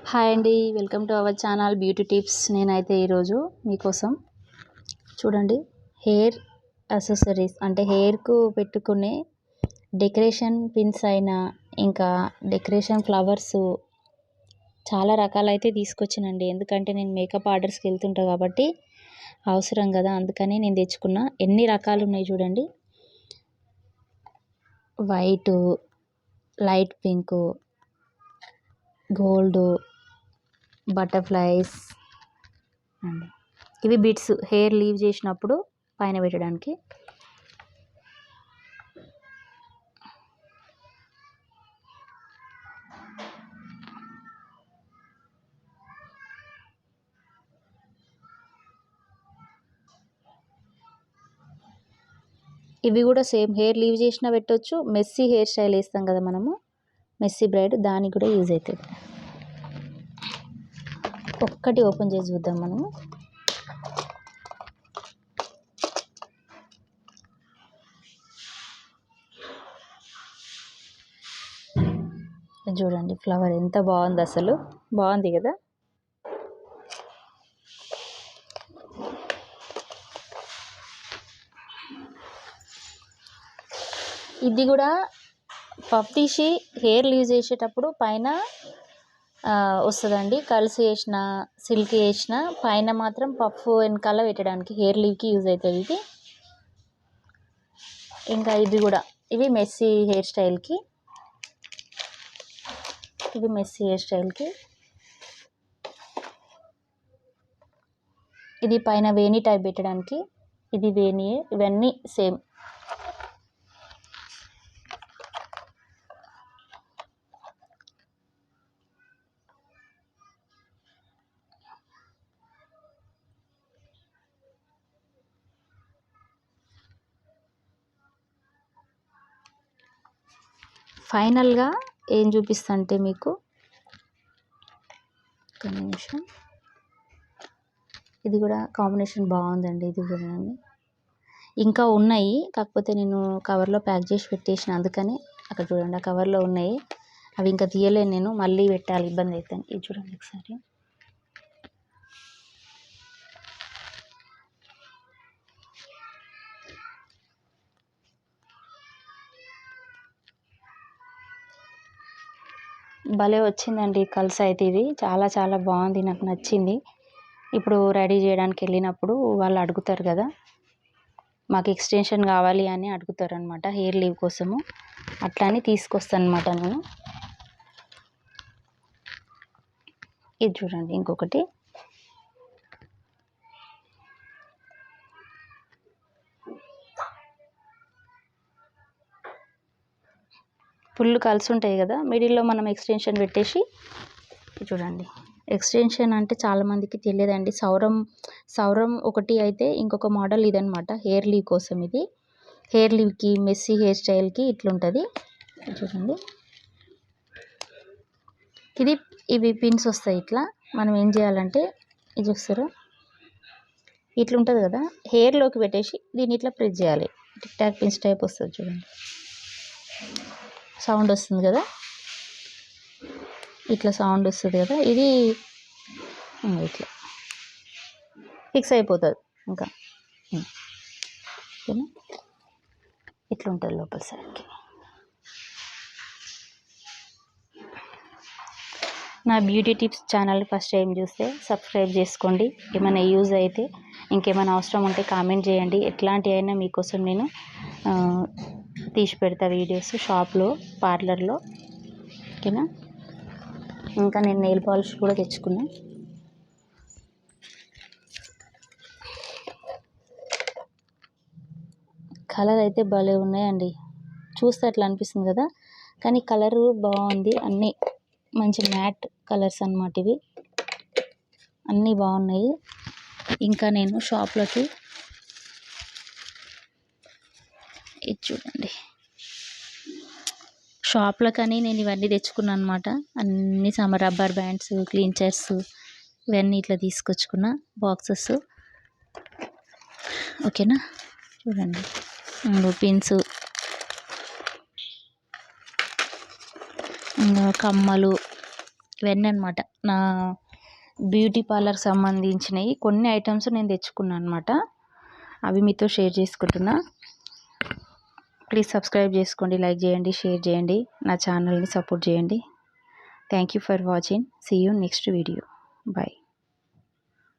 Hi అండి, welcome to our channel beauty tips. నేనైతే ఈరోజు మీకోసం చూడండి హెయిర్ యాక్సెసరీస్ అంటే హెయిర్కు పెట్టుకునే డెకరేషన్ పిన్స్ అయినా ఇంకా డెకరేషన్ ఫ్లవర్స్ చాలా రకాలైతే తీసుకొచ్చానండి. ఎందుకంటే నేను మేకప్ ఆర్డర్స్కి వెళ్తుంటా కాబట్టి అవసరం కదా, అందుకని నేను తెచ్చుకున్నా. ఎన్ని రకాలు ఉన్నాయి చూడండి. White, light pink, gold, butterflies అండి. ఇవి బిట్స్ హెయిర్ లీవ్ చేసినప్పుడు పైన పెట్టడానికి. ఇవి కూడా సేమ్ హెయిర్ లీవ్ చేసినా పెట్టవచ్చు. మెస్సీ హెయిర్ స్టైల్ వేస్తాం కదా మనము, మెస్సీ బ్రైడ్, దానికి కూడా యూజ్ అవుతుంది. ఒక్కటి ఓపెన్ చేసి చూద్దాం మనము. చూడండి ఫ్లవర్ ఎంత బాగుంది, అసలు బాగుంది కదా. ఇది కూడా పఫ్ తీసి హెయిర్ లీవ్ చేసేటప్పుడు పైన వస్తుందండి. కల్స్ వేసిన, సిల్క్ వేసిన పైన మాత్రం పఫ్ వెనకాల పెట్టడానికి హెయిర్ లీవ్కి యూజ్ అవుతుంది ఇది. ఇంకా ఇది కూడా, ఇవి మెస్సీ హెయిర్ స్టైల్కి, ఇది మెస్సీ హెయిర్ స్టైల్కి. ఇది పైన వేణి టైప్ పెట్టడానికి, ఇది వేణియే. ఇవన్నీ సేమ్. ఫైనల్గా ఏం చూపిస్తా అంటే మీకు ఒక నిమిషం, ఇది కూడా కాంబినేషన్ బాగుందండి. ఇది కూడా ఇంకా ఉన్నాయి, కాకపోతే నేను కవర్లో ప్యాక్ చేసి పెట్టేసిన, అందుకని అక్కడ చూడండి ఆ కవర్లో ఉన్నాయి. అవి ఇంకా తీయలేను నేను, మళ్ళీ పెట్టాలి, ఇబ్బంది అవుతుంది. ఇది చూడండి ఒకసారి. భలే వచ్చిందండి కల్స్ అయితే. ఇది చాలా చాలా బాగుంది, నాకు నచ్చింది. ఇప్పుడు రెడీ చేయడానికి వెళ్ళినప్పుడు వాళ్ళు అడుగుతారు కదా, మాకు ఎక్స్టెన్షన్ కావాలి అని అడుగుతారు అనమాట హెయిర్ లీవ్ కోసము. అట్లా అని తీసుకొస్తాను అనమాట నేను. ఇది చూడండి ఇంకొకటి. ఫుల్ కలిసి ఉంటాయి కదా, మిడిల్లో మనం ఎక్స్టెన్షన్ పెట్టేసి. చూడండి ఎక్స్టెన్షన్ అంటే చాలామందికి తెలియదండి. సౌరం ఒకటి అయితే ఇంకొక మోడల్ ఇదనమాట హెయిర్ లీవ్ కోసం. ఇది హెయిర్ లీవ్కి, మెస్సీ హెయిర్ స్టైల్కి ఇట్లుంటుంది. చూడండి ఇవి పిన్స్ వస్తాయి ఇట్లా. మనం ఏం చేయాలంటే, ఇది చూస్తారా, ఇట్లుంటుంది కదా, హెయిర్లోకి పెట్టేసి దీన్ని ఇట్లా ప్రెస్ చేయాలి. టిక్ టాక్ పిన్స్ టైప్ వస్తుంది చూడండి, సౌండ్ వస్తుంది కదా, ఇట్లా సౌండ్ వస్తుంది కదా. ఇది ఇట్లా ఫిక్స్ అయిపోతుంది. ఇంకా ఓకేనా, ఇట్లా ఉంటుంది లోపల సైడ్కి. నా beauty tips channel first time చూస్తే సబ్స్క్రైబ్ చేసుకోండి. ఏమైనా యూజ్ అయితే, ఇంకేమైనా అవసరం ఉంటే కామెంట్ చేయండి. ఎట్లాంటి అయినా మీకోసం నేను తీసి పెడతా వీడియోస్, షాప్లో, పార్లర్లో. ఓకేనా. ఇంకా నేను నెయిల్ పాలిష్ కూడా తెచ్చుకున్నా. కలర్ అయితే భలే ఉన్నాయండి, చూస్తే అట్లా అనిపిస్తుంది కదా, కానీ కలరు బాగుంది. అన్నీ మంచి మ్యాట్ కలర్స్ అన్నమాట ఇవి, అన్నీ బాగున్నాయి. ఇంకా నేను షాప్లోకి, ఇది చూడండి, షాప్లోకని నేను ఇవన్నీ తెచ్చుకున్నాను అనమాట. అన్ని సమ్మర్ రబ్బర్ బ్యాండ్స్, క్లీన్చర్స్, ఇవన్నీ ఇట్లా తీసుకొచ్చుకున్న బాక్సెస్. ఓకేనా. చూడండి పిన్స్, ఇంకా కమ్మలు, ఇవన్నీ అనమాట నా బ్యూటీ పార్లర్ సంబంధించినవి కొన్ని ఐటమ్స్ నేను తెచ్చుకున్నాను అనమాట. అవి మీతో షేర్ చేసుకుంటున్నా. ప్లీజ్ సబ్స్క్రైబ్ చేసుకోండి, లైక్ చేయండి, షేర్ చేయండి, నా ఛానల్ని సపోర్ట్ చేయండి. Thank you for watching. See you next video. Bye.